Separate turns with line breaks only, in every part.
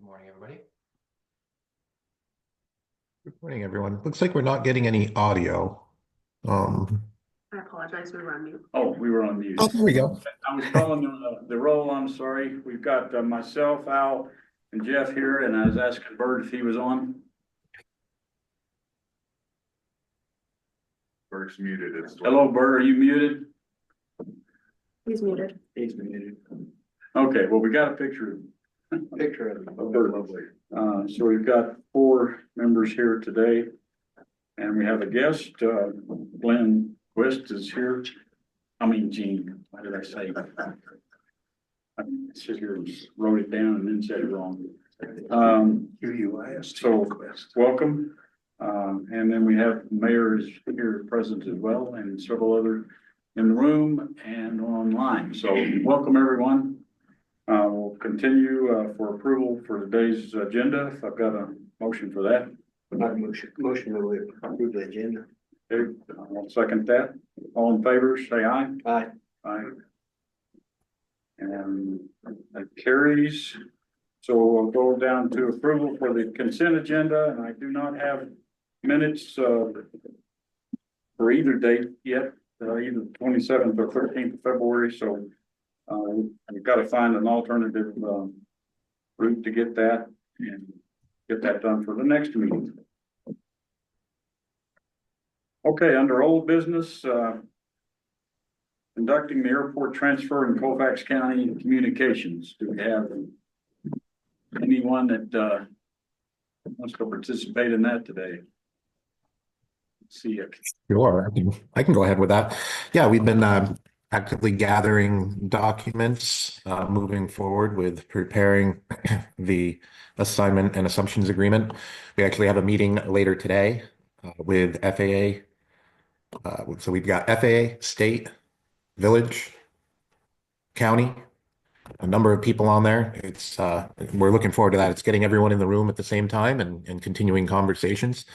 morning, everybody.
Good morning, everyone. Looks like we're not getting any audio.
I apologize, we were on mute.
Oh, we were on mute.
Oh, there we go.
I was calling the roll, I'm sorry. We've got myself, Al, and Jeff here, and I was asking Bert if he was on.
Bert's muted.
Hello, Bert, are you muted?
He's muted.
He's muted. Okay, well, we got a picture of Bert.
Lovely.
So we've got 4 members here today, and we have a guest, Glenn Quist is here. Gene, why did I say? I sit here and wrote it down and then said it wrong. So welcome. And then we have Mayor is here present as well, and several other in the room and online. So welcome, everyone. We'll continue for approval for today's agenda. If I've got a motion for that.
Motion to approve the agenda.
Okay, I'll second that. All in favor, say aye.
Aye.
Aye. And that carries. So we'll go down to approval for the consent agenda, and I do not have minutes for either date yet, either 27th or 13th of February. So we've got to find an alternative route to get that and get that done for the next meeting. Okay, under old business, conducting the airport transfer in Colfax County communications. Do we have anyone that wants to participate in that today? Let's see it.
Sure, I can go ahead with that. Yeah, we've been actively gathering documents, moving forward with preparing the assignment and assumptions agreement. We actually have a meeting later today with FAA. So we've got FAA, state, village, county, a number of people on there. It's we're looking forward to that. It's getting everyone in the room at the same time and continuing conversations.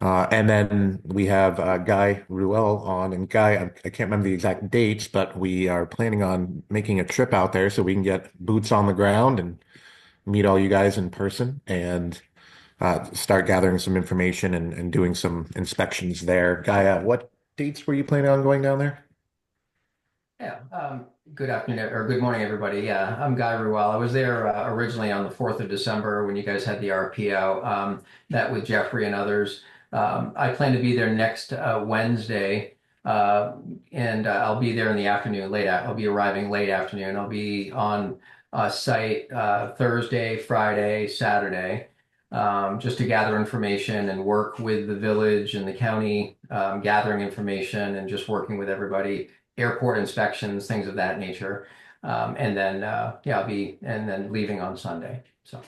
And then we have Guy Ruel on, and Guy, I can't remember the exact dates, but we are planning on making a trip out there so we can get boots on the ground and meet all you guys in person and start gathering some information and doing some inspections there. Guy, what dates were you planning on going down there?
Yeah, good afternoon or good morning, everybody. Yeah, I'm Guy Ruel. I was there originally on the 4th of December when you guys had the RP out, met with Jeffrey and others. I plan to be there next Wednesday, and I'll be there in the afternoon, I'll be arriving late afternoon. I'll be on site Thursday, Friday, Saturday, just to gather information and work with the village and the county, gathering information and just working with everybody, airport inspections, things of that nature. And then, yeah, I'll be, and then leaving on Sunday, so.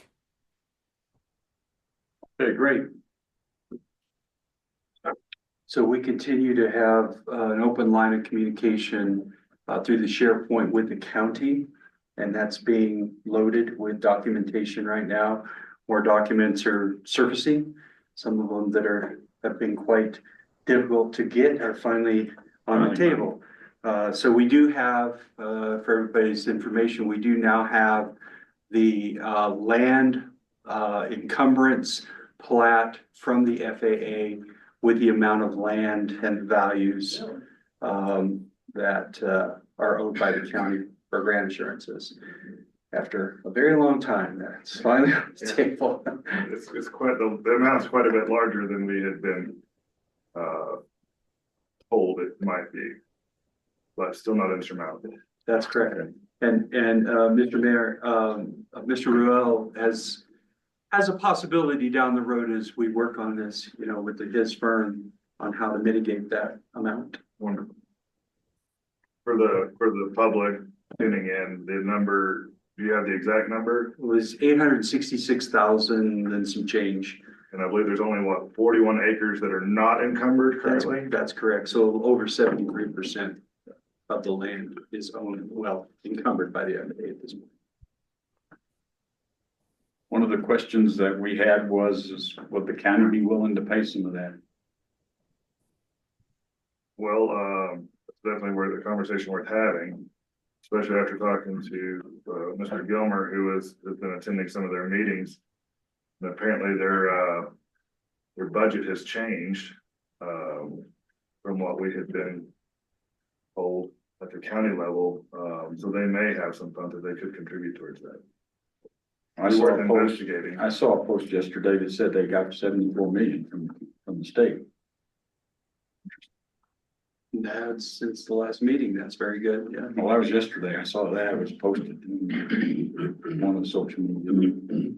Okay, great.
So we continue to have an open line of communication through the SharePoint with the county, and that's being loaded with documentation right now. More documents are surfacing. Some of them that have been quite difficult to get are finally on the table. So we do have, for everybody's information, we do now have the land encumbrance plat from the FAA with the amount of land and values that are owed by the county for grant assurances. After a very long time, that's finally on the table.
It's quite the amount's quite a bit larger than we had been told it might be, but still not insurmountable.
That's correct. And Mr. Mayor, Mr. Ruel has a possibility down the road as we work on this, you know, with his firm on how to mitigate that amount.
Wonderful. For the public tuning in, the number, do you have the exact number?
It was 866,000 and some change.
And I believe there's only 41 acres that are not encumbered currently.
That's correct. So over 73% of the land is owned, well, encumbered by the FAA at this point.
One of the questions that we had was would the county be willing to pay some of that?
Well, it's definitely worth the conversation worth having. especially after talking to, Mr. Gilmer, who has been attending some of their meetings. And apparently their budget has changed, from what we had been told at the county level. So they may have some funds that they could contribute towards that.
I saw
Worth
a post,
investigating.
I saw a post yesterday that said they got 74 million from the state.
That's since the last meeting. That's very good. Yeah.
Well, that was yesterday. I saw that it was posted in one of the social media.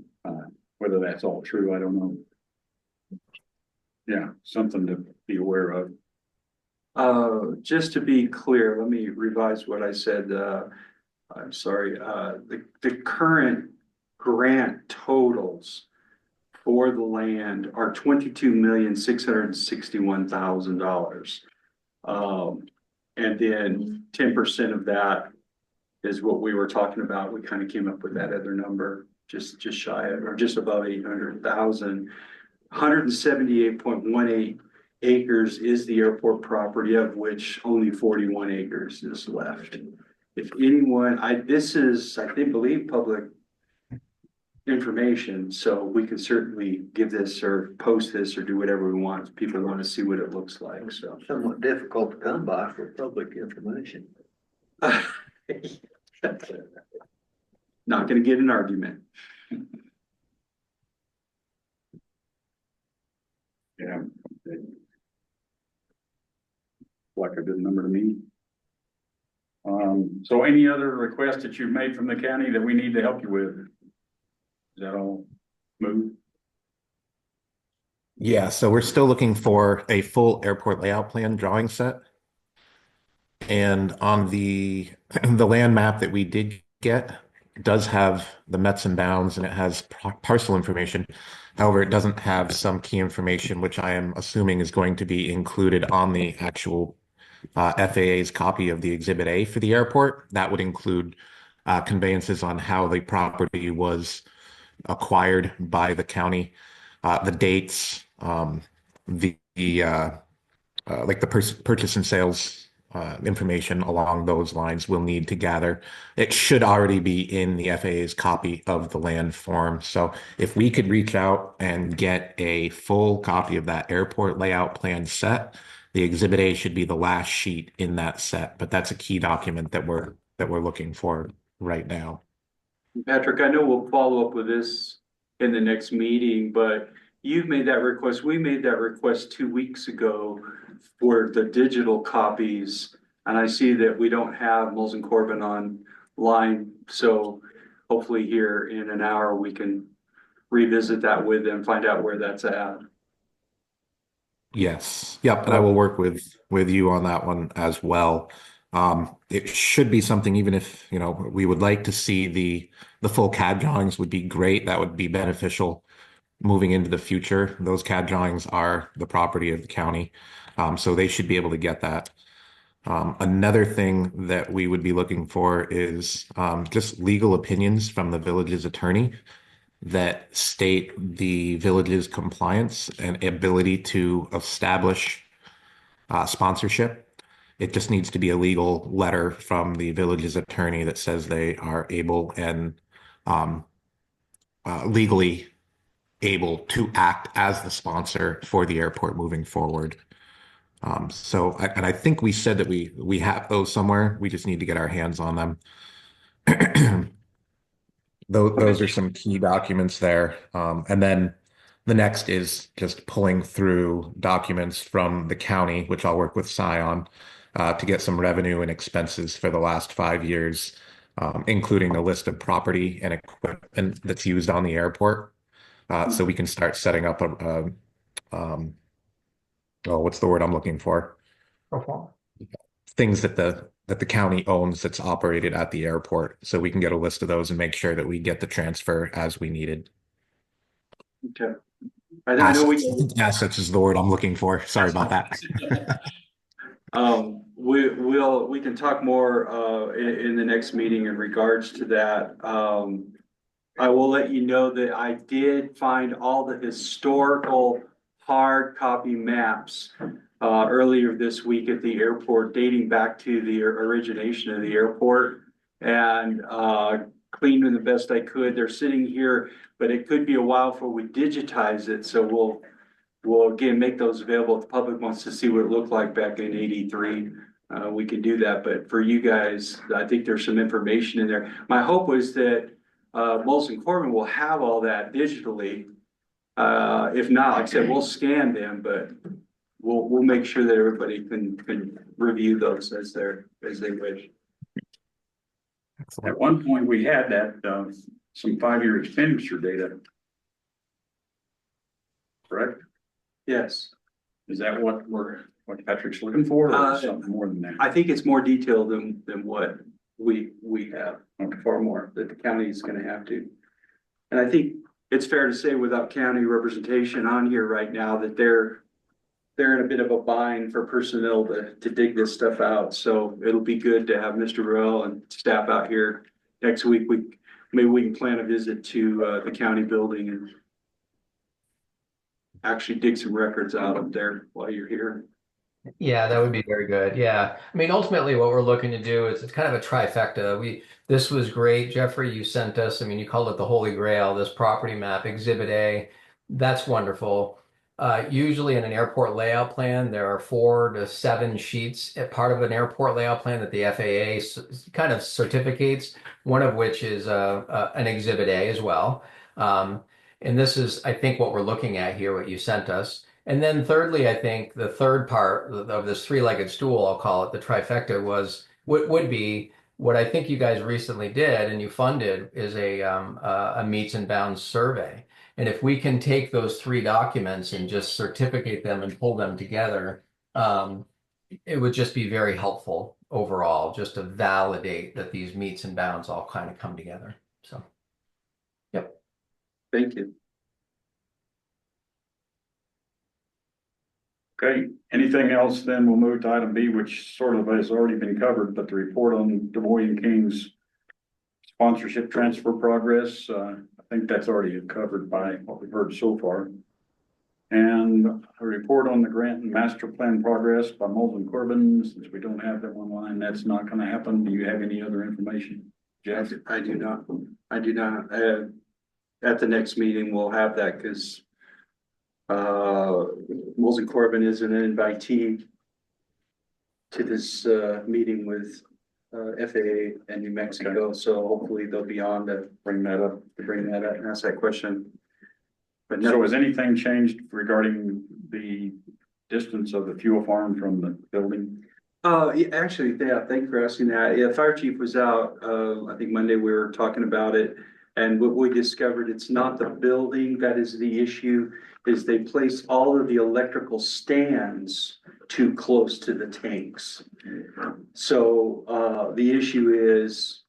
Whether that's all true, I don't know. Yeah, something to be aware of.
Just to be clear, let me revise what I said. I'm sorry, the current grant totals for the land are $22,661,000. And then 10% of that is what we were talking about. We kind of came up with that other number, just shy of, or just above 800,000. 178.18 acres is the airport property, of which only 41 acres is left. If anyone, this is, I think, believe public information, so we can certainly give this or post this or do whatever we want. If people want to see what it looks like, so.
Somewhat difficult to come by for public information.
Not gonna get an argument.
Yeah. Like a good number to me.
So any other requests that you've made from the county that we need to help you with? Is that all moved?
Yeah, so we're still looking for a full airport layout plan drawing set. And on the land map that we did get does have the Mets and bounds, and it has parcel information. However, it doesn't have some key information, which I am assuming is going to be included on the actual FAA's copy of the Exhibit A for the airport. That would include conveyances on how the property was acquired by the county, the dates, like the purchase and sales information along those lines we'll need to gather. It should already be in the FAA's copy of the land form. So if we could reach out and get a full copy of that airport layout plan set, the Exhibit A should be the last sheet in that set. But that's a key document that we're looking for right now.
Patrick, I know we'll follow up with this in the next meeting, but you've made that request. We made that request 2 weeks ago for the digital copies. And I see that we don't have Mills and Corbin online. So hopefully here in an hour, we can revisit that with them, find out where that's at.
Yes. Yep. And I will work with you on that one as well. It should be something, even if, we would like to see the full CAD drawings would be great. That would be beneficial moving into the future. Those CAD drawings are the property of the county. So they should be able to get that. Another thing that we would be looking for is just legal opinions from the village's attorney that state the village's compliance and ability to establish sponsorship. It just needs to be a legal letter from the village's attorney that says they are able and legally able to act as the sponsor for the airport moving forward. And I think we said that we have those somewhere. We just need to get our hands on them. Those are some key documents there. And then the next is just pulling through documents from the county, which I'll work with Cy on, to get some revenue and expenses for the last 5 years, including a list of property and equipment that's used on the airport. So we can start setting up what's the word I'm looking for? Things that the county owns that's operated at the airport. So we can get a list of those and make sure that we get the transfer as we needed.
Okay. I know
assets is the word I'm looking for. Sorry about that.
We can talk more in the next meeting in regards to that. I will let you know that I did find all the historical hard copy maps earlier this week at the airport, dating back to the origination of the airport. and cleaned them the best I could. They're sitting here, but it could be a while before we digitize it, so we'll again make those available if the public wants to see what it looked like back in '83. We can do that, but for you guys, I think there's some information in there. My hope was that Molson Corbin will have all that digitally. If not, like I said, we'll scan them, but we'll make sure that everybody can review those as they wish.
At one point, we had that, some 5-year expenditure data. Correct?
Yes,
Is that what Patrick's looking for, or is it something more than that?
I think it's more detailed than what we have,
Okay.
far more that the county is gonna have to. And I think it's fair to say without county representation on here right now that they're in a bit of a bind for personnel to dig this stuff out. So it'll be good to have Mr. Burrell and staff out here next week. Maybe we can plan a visit to the county building and actually dig some records out up there while you're here.
Yeah, that would be very good. Yeah. I mean, ultimately what we're looking to do is it's kind of a trifecta. This was great. Jeffrey, you sent us, I mean, you called it the Holy Grail, this property map, Exhibit A. That's wonderful. Usually in an airport layout plan, there are 4 to 7 sheets at part of an airport layout plan that the FAA kind of certificates, one of which is an Exhibit A as well. And this is, I think, what we're looking at here, what you sent us. And then thirdly, I think the third part of this 3-legged stool, I'll call it the trifecta, would be what I think you guys recently did and you funded is a meets and bounds survey. And if we can take those 3 documents and just certificate them and pull them together, it would just be very helpful overall, just to validate that these meets and bounds all kind of come together. So, yep.
Thank you.
Okay, anything else, then we'll move to item B, which sort of has already been covered, but the report on Des Moines King's sponsorship transfer progress. I think that's already covered by what we've heard so far. And a report on the grant and master plan progress by Molson Corbin. Since we don't have that online, that's not gonna happen. Do you have any other information, Jeff?
I do not. At the next meeting, we'll have that because Molson Corbin is an invitee to this meeting with FAA and New Mexico, so hopefully they'll be on to bring that up and ask that question. But
So
no,
has anything changed regarding the distance of the fuel farm from the building?
yeah, actually, yeah, thank you for asking that. Yeah, fire chief was out, I think Monday we were talking about it. And what we discovered, it's not the building that is the issue, is they place all of the electrical stands too close to the tanks. So, the issue is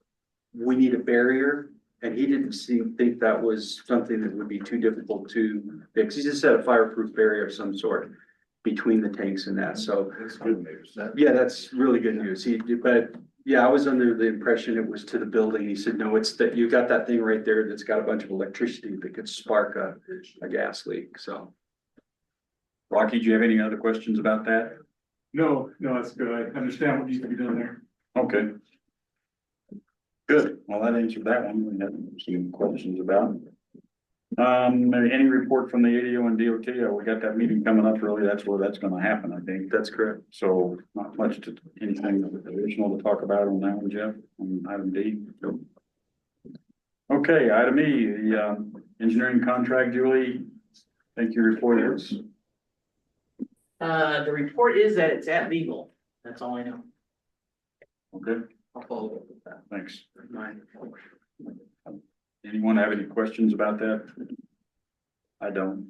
we need a barrier, and he didn't think that was something that would be too difficult to fix. He just said a fireproof barrier of some sort between the tanks and that, so.
That's good news.
Yeah, that's really good news. But yeah, I was under the impression it was to the building. He said, no, it's that you got that thing right there that's got a bunch of electricity that could spark a gas leak, so.
Rocky, do you have any other questions about that?
No, that's good. I understand what needs to be done there.
Okay. Good. Well, that answered that one. We had some questions about. Any report from the ADO and DOT? We got that meeting coming up early. That's where that's gonna happen, I think.
That's correct.
So not much to, anything additional to talk about on that one, Jeff, on item D? Nope. Okay, item E, the engineering contract, Julie. I think your report is.
The report is that it's at legal. That's all I know.
Okay,
I'll follow up with that.
thanks.
Mine.
Anyone have any questions about that? I don't.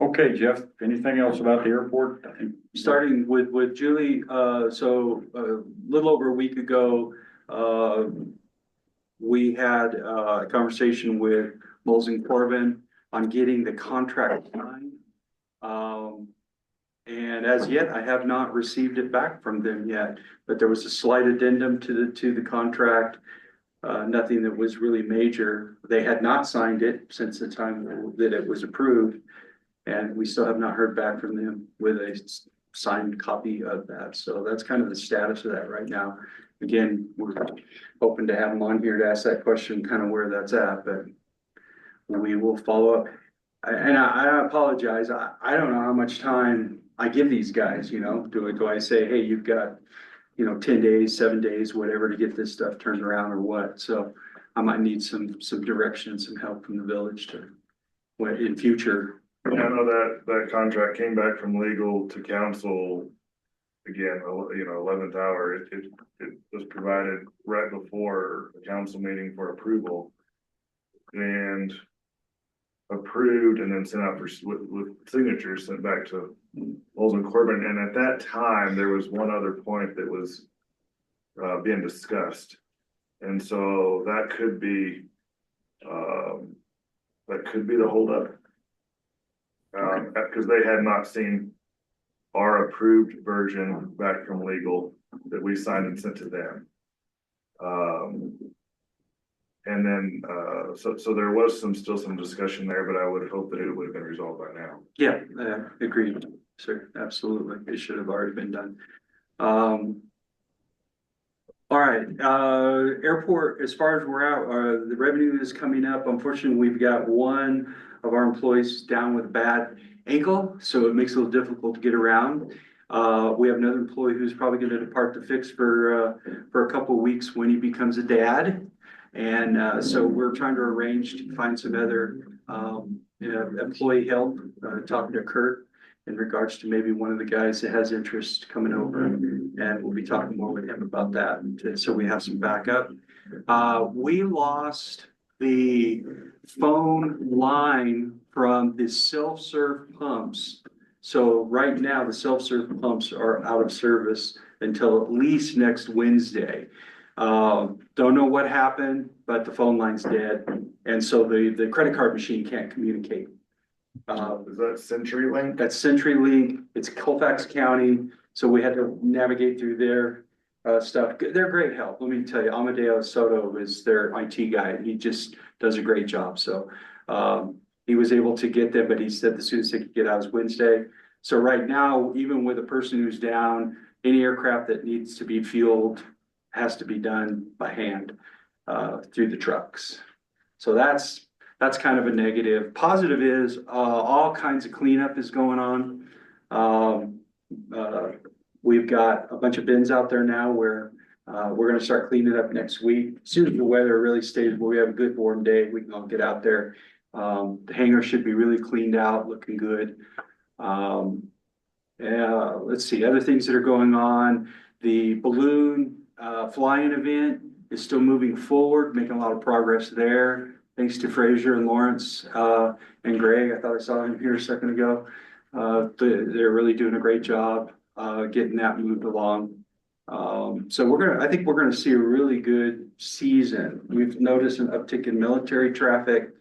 Okay, Jeff, anything else about the airport? I think.
Starting with Julie, so a little over a week ago, we had a conversation with Molson Corbin on getting the contract signed. And as yet, I have not received it back from them yet, but there was a slight addendum to the contract. Nothing that was really major. They had not signed it since the time that it was approved. And we still have not heard back from them with a signed copy of that. So that's kind of the status of that right now. Again, we're hoping to have them on here to ask that question, kind of where that's at, but we will follow up. And I apologize. I don't know how much time I give these guys, you know, do I say, hey, you've got, 10 days, 7 days, whatever, to get this stuff turned around or what? So I might need some direction, some help from the village to, in future.
I know that contract came back from legal to council. Again, 11th hour, it was provided right before the council meeting for approval. And approved and then sent out with signatures sent back to Olson Corbin. And at that time, there was one other point that was being discussed. And so that could be the holdup. Because they had not seen our approved version back from legal that we signed and sent to them. And then, so there was still some discussion there, but I would hope that it would have been resolved by now.
Yeah, agreed, sir, absolutely, it should have already been done. All right, airport, as far as we're out, the revenue is coming up. Unfortunately, we've got one of our employees down with a bad ankle, so it makes it a little difficult to get around. We have another employee who's probably gonna depart the fix for a couple of weeks when he becomes a dad. And so we're trying to arrange to find some other employee help, talking to Kurt in regards to maybe one of the guys that has interest coming over, and we'll be talking more with him about that. So we have some backup. We lost the phone line from the self-serve pumps. So right now, the self-serve pumps are out of service until at least next Wednesday. Don't know what happened, but the phone line's dead. And so the credit card machine can't communicate.
Is that CenturyLink?
That's CenturyLink. It's Colfax County. So we had to navigate through their stuff. They're great help. Let me tell you, Amadeo Soto is their IT guy. He just does a great job. So he was able to get them, but he said the soonest they could get out is Wednesday. So right now, even with a person who's down, any aircraft that needs to be fueled has to be done by hand through the trucks. So that's kind of a negative. Positive is all kinds of cleanup is going on. We've got a bunch of bins out there now where we're gonna start cleaning up next week. As soon as the weather really stays where we have a good warm day, we can all get out there. The hangar should be really cleaned out, looking good. Let's see, other things that are going on. The balloon flying event is still moving forward, making a lot of progress there. Thanks to Fraser and Lawrence and Greg. I thought I saw him here a second ago. They're really doing a great job getting that moved along. So I think we're gonna see a really good season. We've noticed an uptick in military traffic.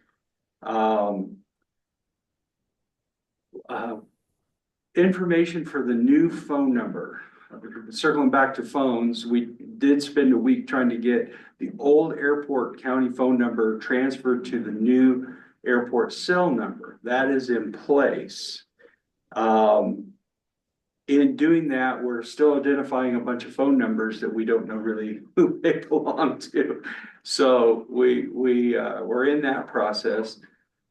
Information for the new phone number. Circling back to phones, we did spend a week trying to get the old airport county phone number transferred to the new airport cell number. That is in place. In doing that, we're still identifying a bunch of phone numbers that we don't know really who they belong to. So we're in that process.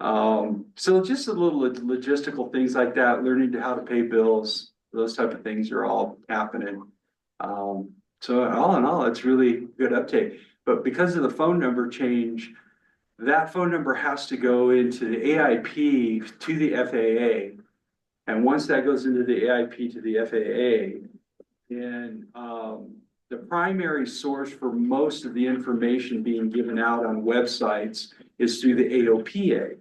So just a little logistical things like that, learning how to pay bills, those type of things are all happening. So all in all, it's really good uptake. But because of the phone number change, that phone number has to go into the AIP to the FAA. And once that goes into the AIP to the FAA, then the primary source for most of the information being given out on websites is through the AOPA.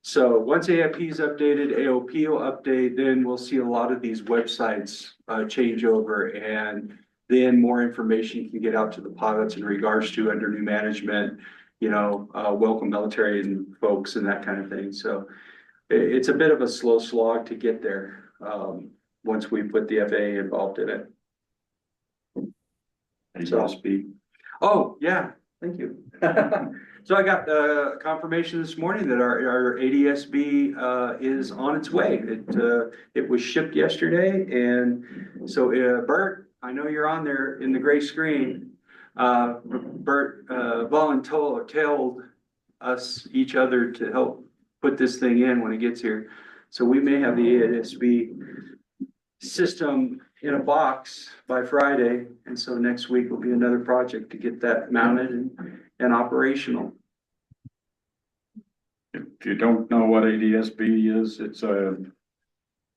So once AIP is updated, AOP will update, then we'll see a lot of these websites change over, and then more information can get out to the pilots in regards to under new management, welcome military and folks and that kind of thing. So it's a bit of a slow slog to get there once we put the FAA involved in it. So I'll speak. Oh, yeah, thank you. So I got confirmation this morning that our ADSB is on its way. It was shipped yesterday, and so Bert, I know you're on there in the gray screen. Bert volunteered us each other to help put this thing in when it gets here. So we may have the ADSB system in a box by Friday, and so next week will be another project to get that mounted and operational.
If you don't know what ADSB is, it's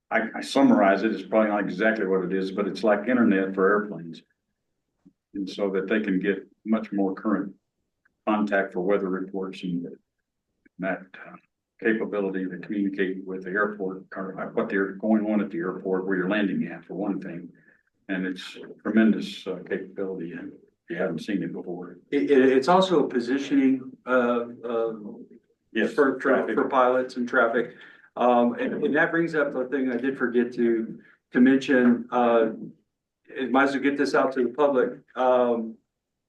I summarize it, it's probably not exactly what it is, but it's like internet for airplanes. And so that they can get much more current contact for weather reports and that capability to communicate with the airport, or what they're going on at the airport, where you're landing at, for one thing. And it's tremendous capability, and if you haven't seen it before.
It's also a positioning
Yes,
for
traffic.
pilots and traffic. And that brings up the thing I did forget to mention, it might as well get this out to the public.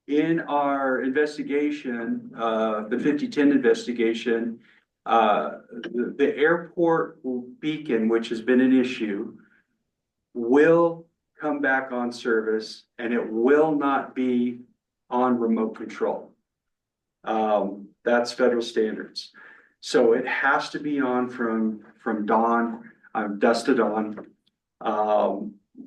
In our investigation, the 5010 investigation, the airport beacon, which has been an issue, will come back on service, and it will not be on remote control. That's federal standards. So it has to be on from dawn, dusk to dawn.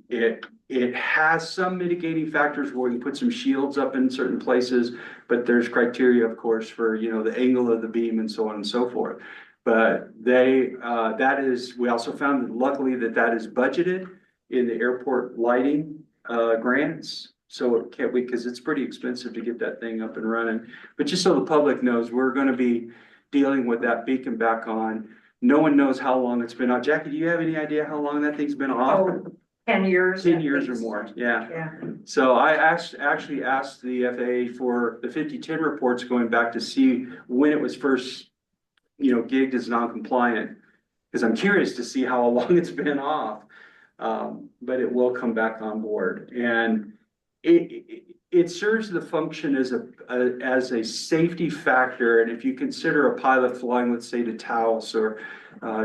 It has some mitigating factors where you put some shields up in certain places, but there's criteria, of course, for, you know, the angle of the beam and so on and so forth. But we also found that luckily that is budgeted in the airport lighting grants. So it can't wait, because it's pretty expensive to get that thing up and running. But just so the public knows, we're going to be dealing with that beacon back on. No one knows how long it's been on. Jackie, do you have any idea how long that thing's been off?
Oh, 10 years.
10 years or more, yeah.
Yeah.
So I actually asked the FAA for the 5010 reports going back to see when it was first, gigged as non-compliant, because I'm curious to see how long it's been off. But it will come back on board, and it serves the function as a safety factor. And if you consider a pilot flying, let's say, to Taos or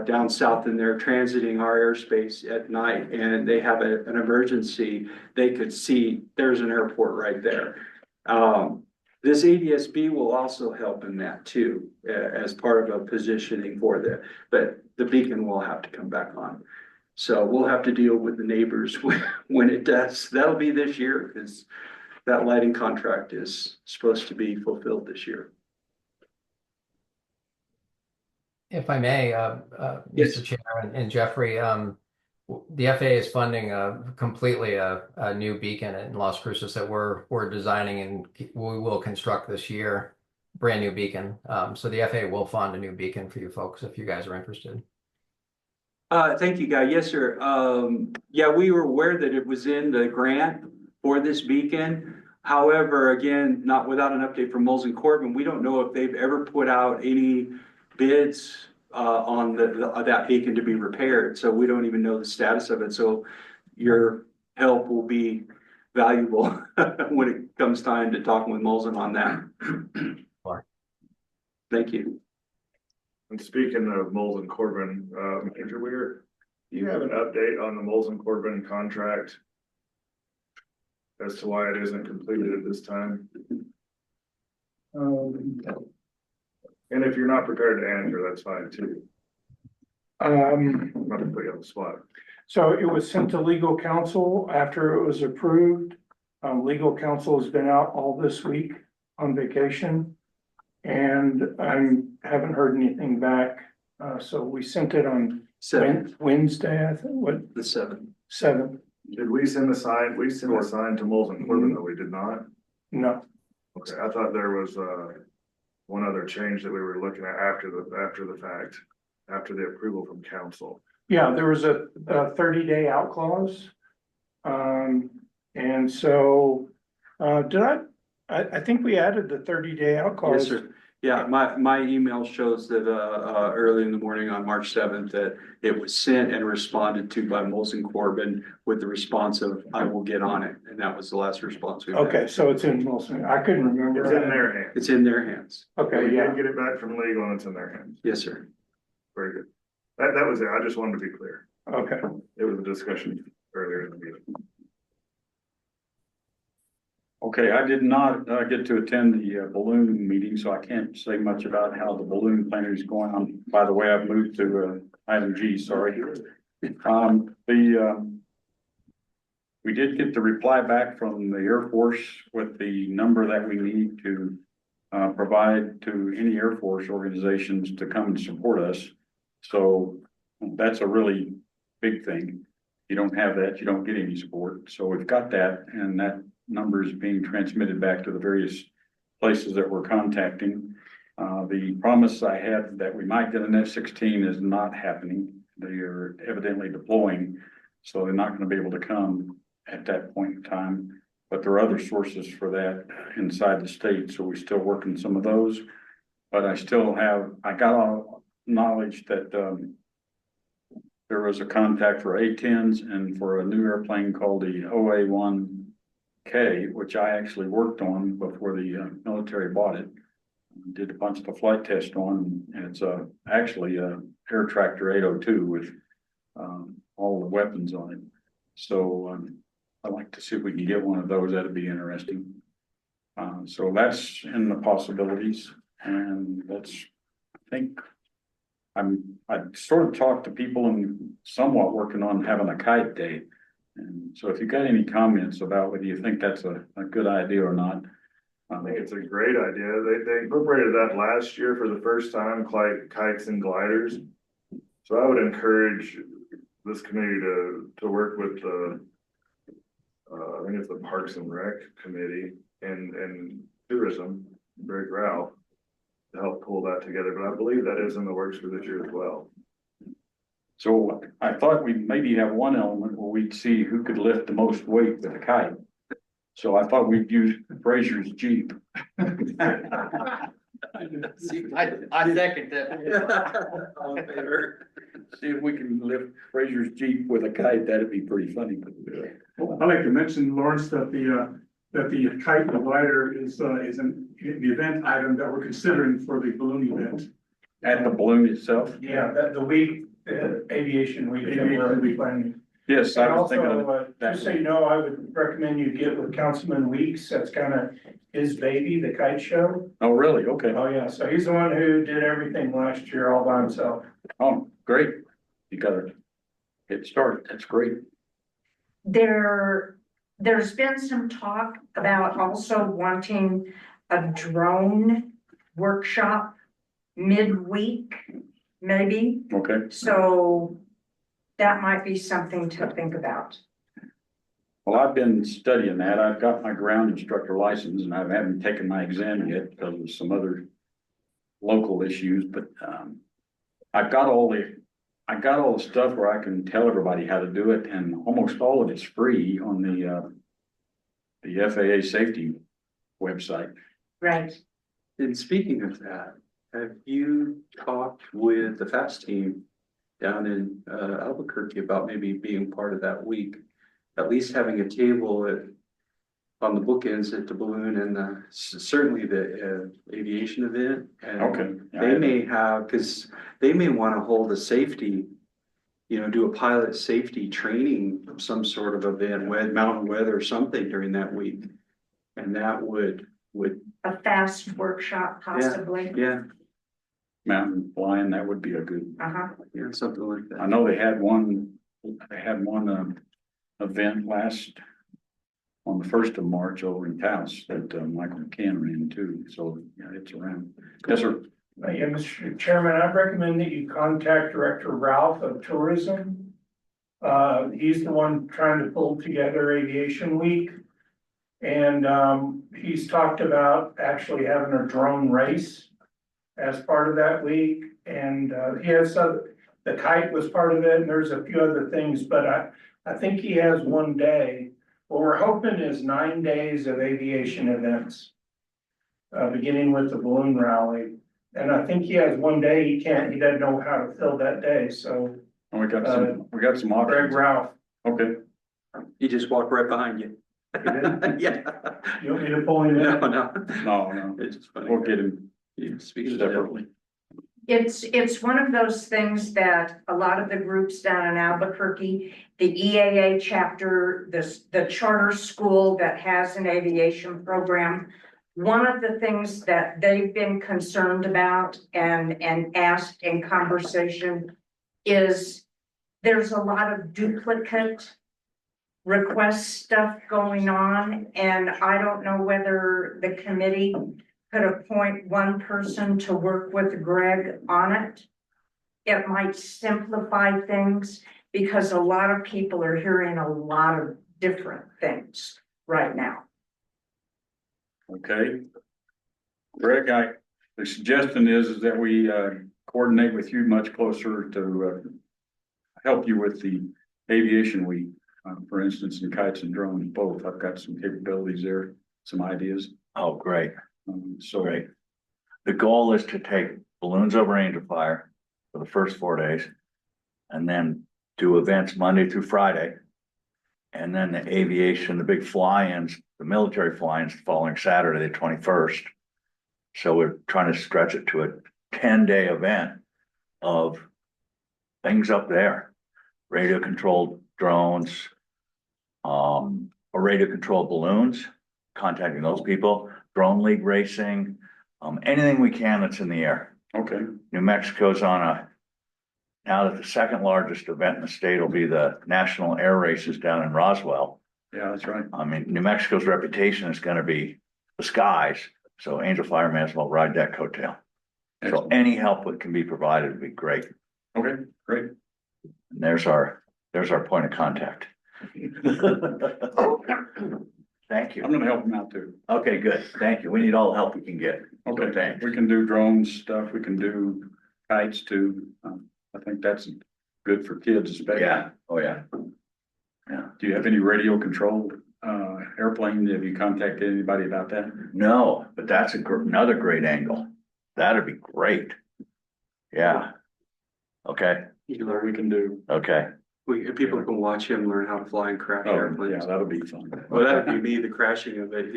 down south, and they're transiting our airspace at night and they have an emergency, they could see there's an airport right there. This ADSB will also help in that too, as part of a positioning for but the beacon will have to come back on. So we'll have to deal with the neighbors when it does. That'll be this year, because that lighting contract is supposed to be fulfilled this year.
If I may,
Yes.
Mr. Chair and Jeffrey, the FAA is funding completely a new beacon in Las Cruces that we're designing, and we will construct this year, brand new beacon. So the FAA will fund a new beacon for you folks if you guys are interested.
Thank you, Guy. Yes, sir. Yeah, we were aware that it was in the grant for this beacon. However, again, not without an update from Moles and Corbin, we don't know if they've ever put out any bids on that beacon to be repaired. So we don't even know the status of it. So your help will be valuable when it comes time to talking with Molson on that.
Sure.
Thank you.
And speaking of Moles and Corbin, Manager Weir, do you have an update on the Moles and Corbin contract as to why it isn't completed at this time? And if you're not prepared to answer, that's fine too. Not to put you on the spot.
So it was sent to legal counsel after it was approved. Legal counsel has been out all this week on vacation, and I haven't heard anything back. So we sent it on Wednesday, I think. What?
The 7th.
7th.
Did we send the sign? We sent a sign to Moles and Corbin, though we did not.
No.
Okay, I thought there was one other change that we were looking at after the fact, after the approval from council.
Yeah, there was a 30-day out clause. And so I think we added the 30-day out clause.
Yes, sir. Yeah, my email shows that, early in the morning on March 7th, that it was sent and responded to by Molson Corbin with the response of, I will get on it. And that was the last response we've had.
Okay, so it's in Wilson. I couldn't remember.
It's in their hands.
It's in their hands.
Okay,
We
yeah.
did get it back from legal and it's in their hands.
Yes, sir.
Very good. That was it. I just wanted to be clear.
Okay.
It was a discussion earlier in the meeting.
Okay, I did not get to attend the balloon meeting, so I can't say much about how the balloon planning is going on. By the way, I've moved to item G, sorry. We did get the reply back from the Air Force with the number that we need to provide to any Air Force organizations to come and support us. So that's a really big thing. You don't have that, you don't get any support. So we've got that, and that number is being transmitted back to the various places that we're contacting. The promise I had that we might get an F-16 is not happening. They are evidently deploying, so they're not going to be able to come at that point in time. But there are other sources for that inside the state, so we're still working some of those. But I got all knowledge that there was a contact for A-10s and for a new airplane called the OA-1K, which I actually worked on before the military bought it. Did a bunch of the flight test on, and it's actually a Air Tractor 802 with all the weapons on it. So I'd like to see if we can get one of those. That'd be interesting. So that's in the possibilities, and that's, I think, I sort of talked to people and somewhat working on having a kite day. And so if you got any comments about whether you think that's a good idea or not.
I think it's a great idea. They incorporated that last year for the first time, kites and gliders. So I would encourage this committee to work with the, I think it's the Parks and Rec Committee and Tourism, Greg Ralph, to help pull that together. But I believe that is in the works for this year as well.
So I thought we'd maybe have one element where we'd see who could lift the most weight with a kite. So I thought we'd use Fraser's Jeep.
I second that.
See if we can lift Fraser's Jeep with a kite. That'd be pretty funny.
I'd like to mention, Lawrence, that the kite glider is the event item that we're considering for the balloon event.
At the balloon itself?
Yeah, the week, aviation week. Aviation week planning.
Yes,
And
I was thinking of
also,
that.
just so you know, I would recommend you get with Councilman Weeks. That's kind of his baby, the kite show.
Oh, really? Okay.
Oh, yeah. So he's the one who did everything last year all by himself.
Oh, great. You gotta get started. That's great.
There's been some talk about also wanting a drone workshop midweek, maybe.
Okay.
So that might be something to think about.
Well, I've been studying that. I've got my ground instructor license and I haven't taken my exam yet because of some other local issues, but I've got all the stuff where I can tell everybody how to do it, and almost all of it's free on the FAA safety website.
Right.
And speaking of that, have you talked with the FAST team down in Albuquerque about maybe being part of that week? At least having a table on the bookends at the balloon and certainly the aviation event. And
Okay.
they may have, because they may want to hold a safety, do a pilot safety training of some sort of event, mountain weather or something during that week. And that would,
A fast workshop possibly.
yeah,
Mountain flying, that would be a good,
yeah, something like that.
I know they had one event on the 1st of March over in Taos that Michael McCann ran too. So yeah, it's around. Yes, sir.
Yeah, Mr. Chairman, I recommend that you contact Director Ralph of Tourism. He's the one trying to pull together Aviation Week. And he's talked about actually having a drone race as part of that week. And he has the kite was part of it, and there's a few other things, but I think he has one day. What we're hoping is 9 days of aviation events. beginning with the balloon rally. And I think he has one day he doesn't know how to fill that day, so
And we got some
Greg
options.
Ralph,
Okay,
He just walked right behind you. Yeah.
you want me to pull him in?
No,
no,
it's just funny.
we'll get him
Speaking
separately.
It's one of those things that a lot of the groups down in Albuquerque, the EAA chapter, the charter school that has an aviation program. One of the things that they've been concerned about and asked in conversation is there's a lot of duplicate request stuff going on, and I don't know whether the committee could appoint one person to work with Greg on it. It might simplify things because a lot of people are hearing a lot of different things right now.
Okay. Greg, the suggestion is that we coordinate with you much closer to help you with the aviation week. For instance, in kites and drones, both. I've got some capabilities there, some ideas.
Oh, great,
So
great. The goal is to take balloons over Angel Fire for the first 4 days. And then do events Monday through Friday. And then the aviation, the big fly-ins, the military fly-ins the following Saturday, the 21st. So we're trying to stretch it to a 10-day event of things up there. Radio controlled drones, or radio controlled balloons, contacting those people, drone league racing, anything we can that's in the air.
okay,
New Mexico's now that the second largest event in the state will be the national air races down in Roswell.
yeah, that's right.
I mean, New Mexico's reputation is gonna be the skies, so Angel Fire may as well ride that coattail. So
Excellent.
any help that can be provided would be great.
Okay, great.
And there's our point of contact. Thank you.
I'm gonna help him out too.
Okay, good. Thank you. We need all the help we can get. So
Okay,
thanks.
we can do drone stuff, we can do kites too. I think that's good for kids especially.
Yeah, oh, yeah.
Do you have any radio controlled airplane? Have you contacted anybody about that?
No, but that's another great angle. That'd be great. Yeah. Okay,
Or we can do,
okay.
People can watch him learn how to fly and crash
oh, yeah,
airplanes.
that'll be fun.
Well, that'd be me, the crashing of it.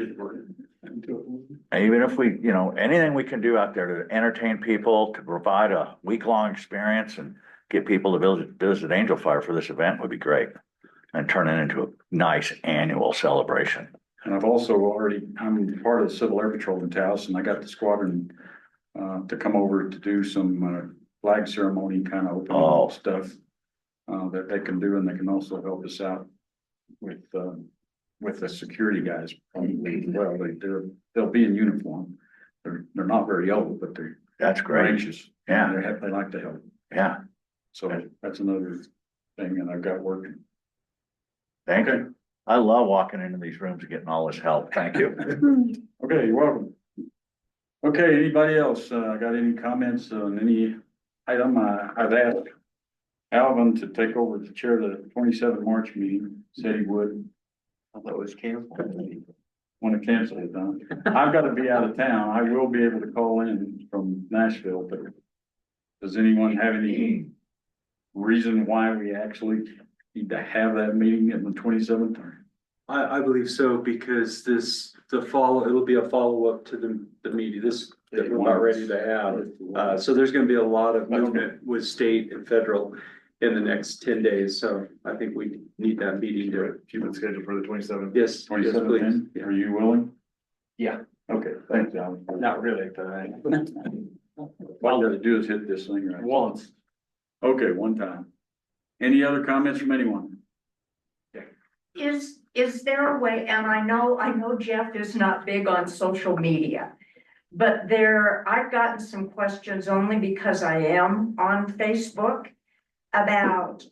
Even if we, anything we can do out there to entertain people, to provide a week-long experience and get people to visit Angel Fire for this event would be great. And turn it into a nice annual celebration.
And I'm part of the Civil Air Patrol in Taos, and I got the squadron to come over to do some flag ceremony kind of opening stuff that they can do, and they can also help us out with the security guys. Well, they'll be in uniform. They're not very old, but
That's
they're
great.
anxious.
Yeah,
They like to help.
yeah.
So that's another thing that I've got working.
Thank
Okay.
you. I love walking into these rooms and getting all this help. Thank you.
Okay, you're welcome. Okay, anybody else, got any comments on any item? I've asked Alvin to take over the chair of the 27 March meeting, said he would.
I thought it was canceled.
Want to cancel it, huh? I've got to be out of town. I will be able to call in from Nashville, but does anyone have any reason why we actually need to have that meeting on the 27th?
I believe so, because it'll be a follow-up to the meeting, that we're about ready to have. So there's gonna be a lot of movement with state and federal in the next 10 days, so I think we need that meeting to.
Keep it scheduled for the 27th.
Yes,
27th,
please.
are you willing?
Yeah.
Okay, thanks, Alvin.
Not really, but I.
All I gotta do is hit this thing right.
Once.
Okay, one time. Any other comments from anyone?
Is there a way, and I know Jeff is not big on social media, but I've gotten some questions only because I am on Facebook about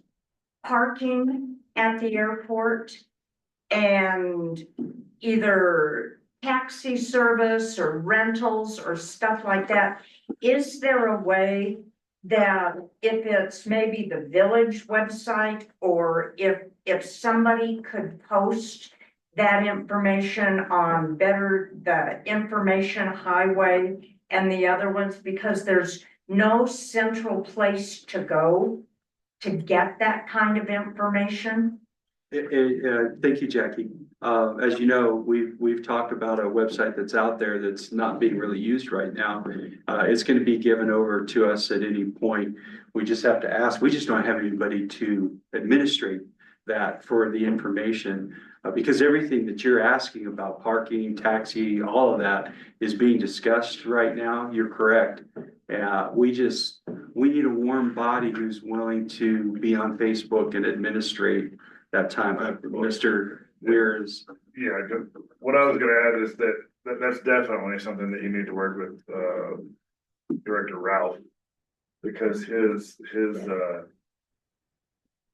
parking at the airport and either taxi service or rentals or stuff like that. Is there a way that if it's maybe the village website, or if somebody could post that information on the information highway and the other ones, because there's no central place to go to get that kind of information?
Thank you, Jackie. As you know, we've talked about a website that's out there that's not being really used right now. It's going to be given over to us at any point. We just have to ask. We just don't have anybody to administrate that for the information, because everything that you're asking about parking, taxi, all of that is being discussed right now. You're correct. We need a warm body who's willing to be on Facebook and administrate that time. Mr. Weir is.
Yeah, what I was gonna add is that's definitely something that you need to work with, Director Ralph. Because his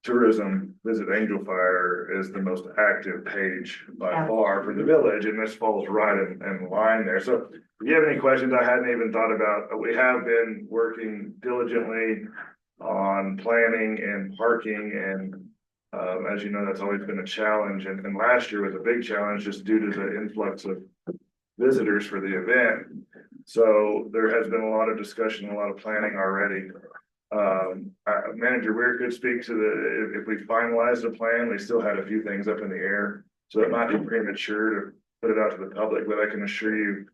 tourism Visit Angel Fire is the most active page by far for the village, and this falls right in line there. So if you have any questions I hadn't even thought about, we have been working diligently on planning and parking, and as you know, that's always been a challenge, and last year was a big challenge just due to the influx of visitors for the event. So there has been a lot of discussion, a lot of planning already. Manager Weir could speak to if we finalized the plan. We still had a few things up in the air, so it might be premature to put it out to the public, but I can assure you,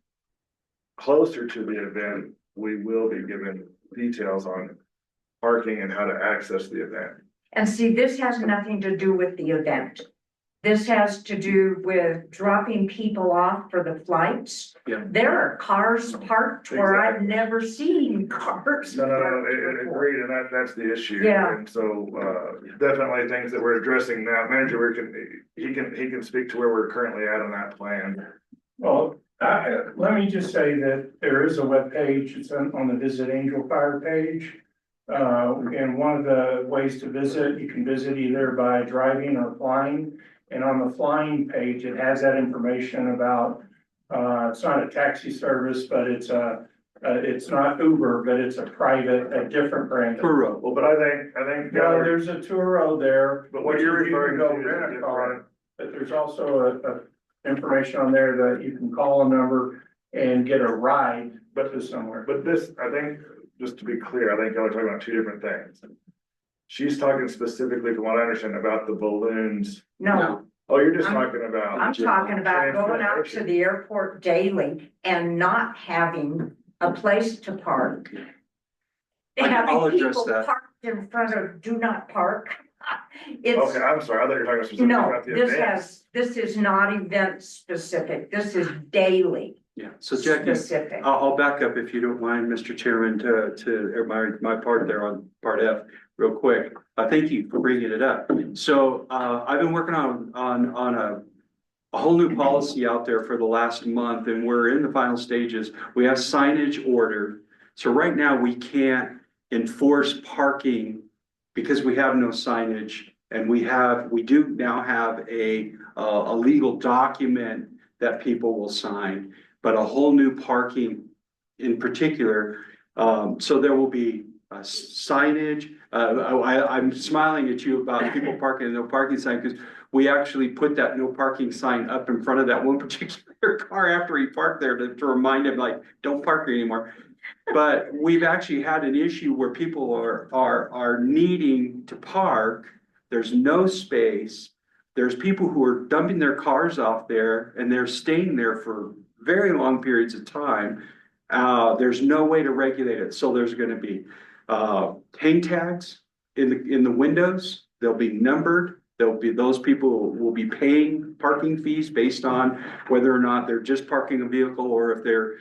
closer to the event, we will be given details on parking and how to access the event.
And see, this has nothing to do with the event. This has to do with dropping people off for the flights.
Yeah.
There are cars parked where I've never seen cars.
No, agreed, and that's the issue.
Yeah.
And so, definitely things that we're addressing now. Manager Weir can speak to where we're currently at on that plan.
Well, let me just say that there is a webpage. It's on the Visit Angel Fire page. And one of the ways to visit, you can visit either by driving or flying. And on the flying page, it has that information about, it's not a taxi service, but it's not Uber, but it's a different brand.
Turo.
Well, but I think.
No, there's a Turo there.
But what you're
which is you
referring
can
to
go
is
rent a
different.
car, but there's also a information on there that you can call a number and get a ride to somewhere.
But this, I think, just to be clear, I think y'all are talking about two different things. She's talking specifically, from what I understand, about the balloons.
No,
Oh, you're just
I'm-
talking about.
I'm talking about going out to the airport daily and not having a place to park.
I'll
Having
address
people
that.
parked in front of do not park. It's,
Okay, I'm sorry, I thought you were talking specifically
no,
about the event.
this is not event specific. This is daily
Yeah, so Jackie,
specific.
I'll back up if you don't mind, Mr. Chairman, to my part there on part F real quick. Thank you for bringing it up. So I've been working on a whole new policy out there for the last month, and we're in the final stages. We have signage ordered. So right now we can't enforce parking because we have no signage, and we do now have a legal document that people will sign, but a whole new parking in particular. So there will be signage. I'm smiling at you about people parking and no parking sign, because we actually put that no parking sign up in front of that one particular car after he parked there to remind him, like, don't park here anymore. But we've actually had an issue where people are needing to park. There's no space. There's people who are dumping their cars off there, and they're staying there for very long periods of time. There's no way to regulate it. So there's going to be hang tags in the windows. They'll be numbered. Those people will be paying parking fees based on whether or not they're just parking a vehicle, or if they're,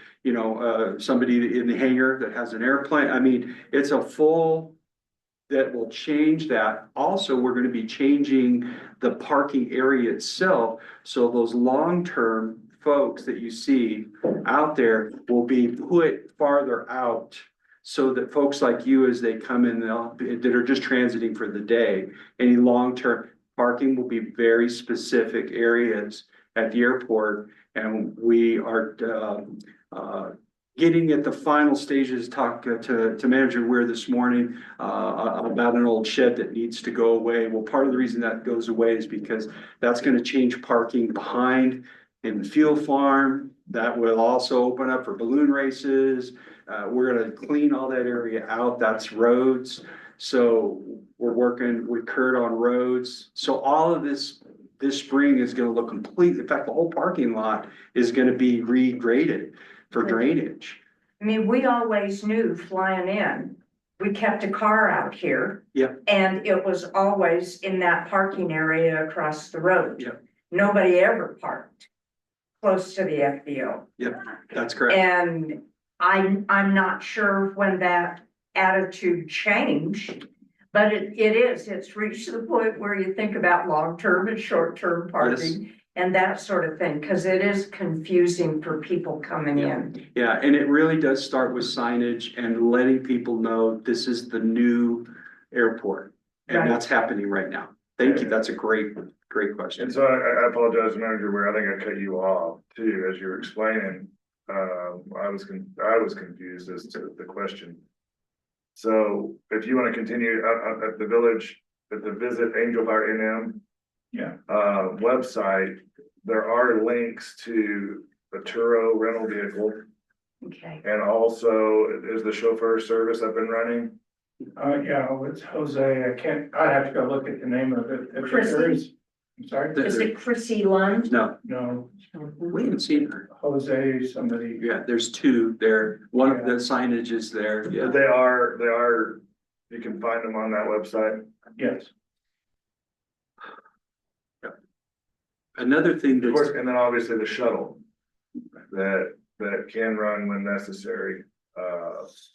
somebody in the hangar that has an airplane. I mean, it's a full that will change that. Also, we're going to be changing the parking area itself. So those long-term folks that you see out there will be put farther out, so that folks like you, as they come in, that are just transiting for the day, any long-term parking will be very specific areas at the airport. And we are getting at the final stages, talk to Manager Weir this morning, about an old shed that needs to go away. Well, part of the reason that goes away is because that's gonna change parking behind in the field farm. That will also open up for balloon races. We're gonna clean all that area out. That's roads. So we're working with Kurt on roads. So all of this spring is gonna look complete. In fact, the whole parking lot is gonna be regraded for drainage.
I mean, we always knew flying in, we kept a car out here.
Yeah.
And it was always in that parking area across the road.
Yeah.
Nobody ever parked close to the FBO.
That's correct.
And I'm not sure when that attitude changed. But it's reached the point where you think about long-term and short-term parking. And that sort of thing, because it is confusing for people coming in.
Yeah, and it really does start with signage and letting people know this is the new airport. And
Right.
that's happening right now. Thank you. That's a great question.
And so I apologize, Manager Ware, I think I cut you off too, as you were explaining. I was confused as to the question. So if you want to continue at the village, at the Visit Angel Fire NM website, there are links to the Turo rental vehicle.
Okay.
And also, is the chauffeur service up and running?
Yeah, it's Jose. I'd have to go look at the name of it. If
Chrissy?
there is- I'm sorry?
Is it Chrissy Lund?
No,
No,
we haven't seen her.
Jose, somebody.
Yeah, there's two there. One of the signage is there.
But
Yeah.
they are, you can find them on that website.
Yes.
Another thing
Of course,
that's,
and then obviously the shuttle that can run when necessary.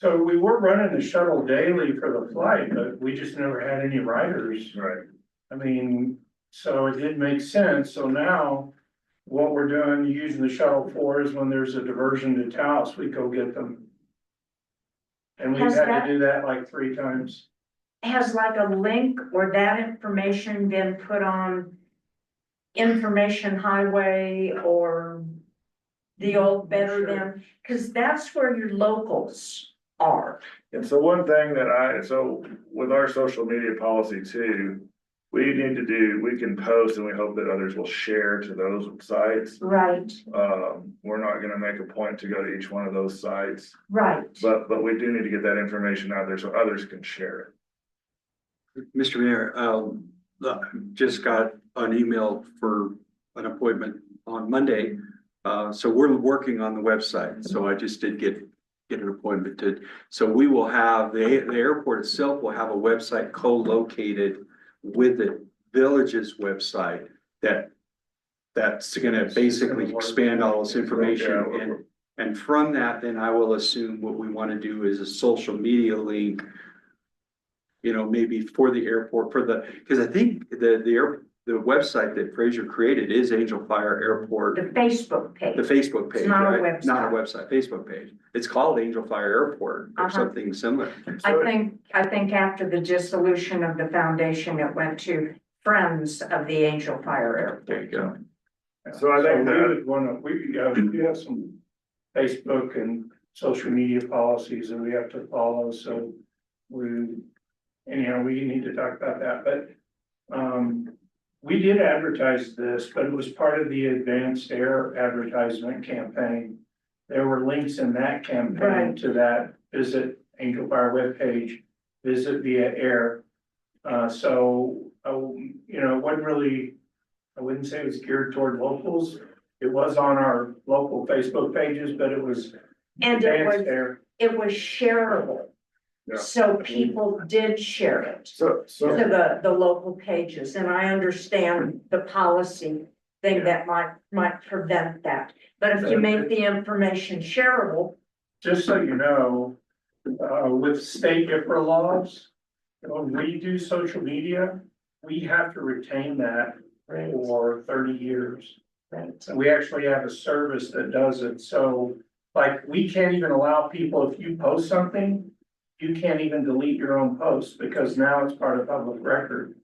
So we were running the shuttle daily for the flight, but we just never had any riders.
Right.
I mean, so it did make sense. So now what we're doing, using the shuttle for is when there's a diversion to Taos, we go get them. And we've
Has
had
that-
to do that like 3 times.
Has like a link or that information been put on Information Highway or the old Better Than? Because that's where your locals are.
And so one thing so with our social media policy too, we can post and we hope that others will share to those sites.
Right,
We're not gonna make a point to go to each one of those sites,
right.
but we do need to get that information out there so others can share it.
Mr. Mayor, just got an email for an appointment on Monday. So we're working on the website. So I just did get an appointment so we will have, the airport itself will have a website co-located with the village's website that's gonna basically expand all this information. And from that, then I will assume what we want to do is a social media link. You know, maybe for the airport, because I think the website that Fraser created is Angel Fire Airport.
The Facebook page.
The Facebook page,
It's not a
right?
website.
Not a website, Facebook page. It's called Angel Fire Airport or
Uh-huh.
something similar.
I think after the dissolution of the foundation, it went to Friends of the Angel Fire Airport.
There you go.
So I think
we
that-
would wanna, we have some Facebook and social media policies that we have to follow, so anyhow, we need to talk about that, but, we did advertise this, but it was part of the Advanced Air advertisement campaign. There were links in that campaign
Right.
to that Visit Angel Fire webpage, Visit via Air. It wasn't really, I wouldn't say it was geared toward locals. It was on our local Facebook pages, but it was
And it
Advanced
was,
Air.
it was shareable.
Yeah.
So people did share it
So,
to the local pages, and I understand the policy thing that might prevent that. But if you make the information shareable,
Just so you know, with state IFRA laws, when we do social media, we have to retain that for 30 years.
right,
And we actually have a service that does it, so like, we can't even allow people, if you post something, you can't even delete your own post, because now it's part of public record.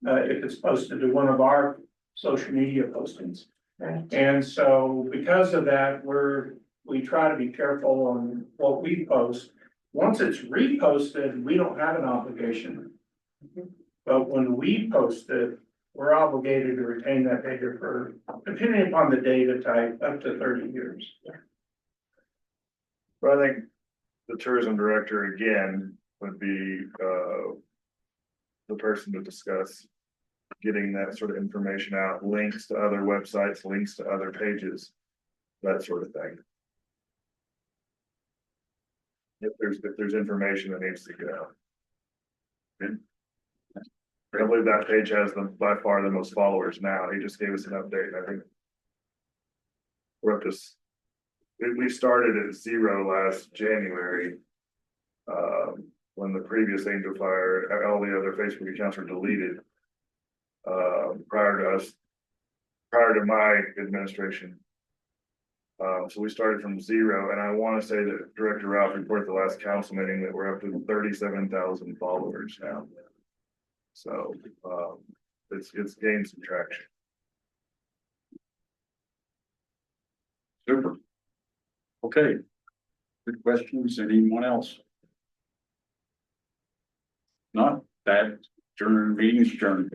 If it's posted to one of our social media postings.
right.
And so because of that, we're we try to be careful on what we post. Once it's reposted, we don't have an obligation. But when we post it, we're obligated to retain that data for, depending upon the data type, up to 30 years.
But I think the tourism director again would be, the person to discuss getting that sort of information out, links to other websites, links to other pages, that sort of thing. If there's information that needs to get out. I believe that page has by far the most followers now. He just gave us an update, and I think we're up to, we started at 0 last January. When the previous Angel Fire, all the other Facebook accounts were deleted. Prior to my administration. So we started from 0, and I want to say that Director Ralph reported the last council meeting that we're up to 37,000 followers now. So, it's gained some traction.
Super. Okay. Good questions. Anyone else? Not that, meeting is adjourned.